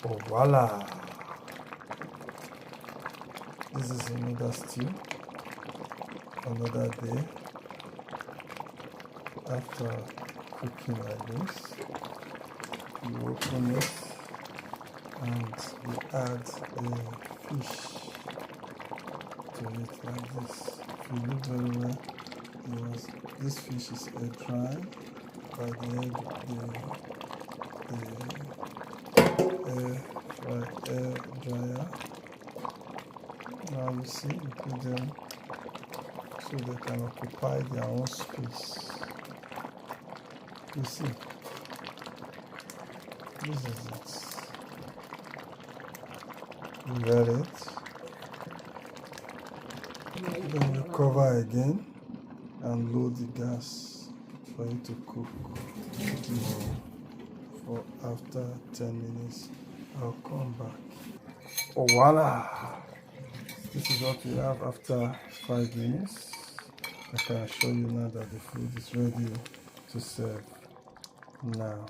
Oh, voila! This is another stew, another day after cooking like this. You open it and you add the fish to it like this. If you look very well, this fish is air dry by the air dryer. Now you see, you put them so they can occupy their own space. You see, this is it. You let it. Then you cover again and load the gas for it to cook more. For after 10 minutes, I'll come back. Oh, voila! This is what we have after 5 minutes. I can show you now that the food is ready to serve now.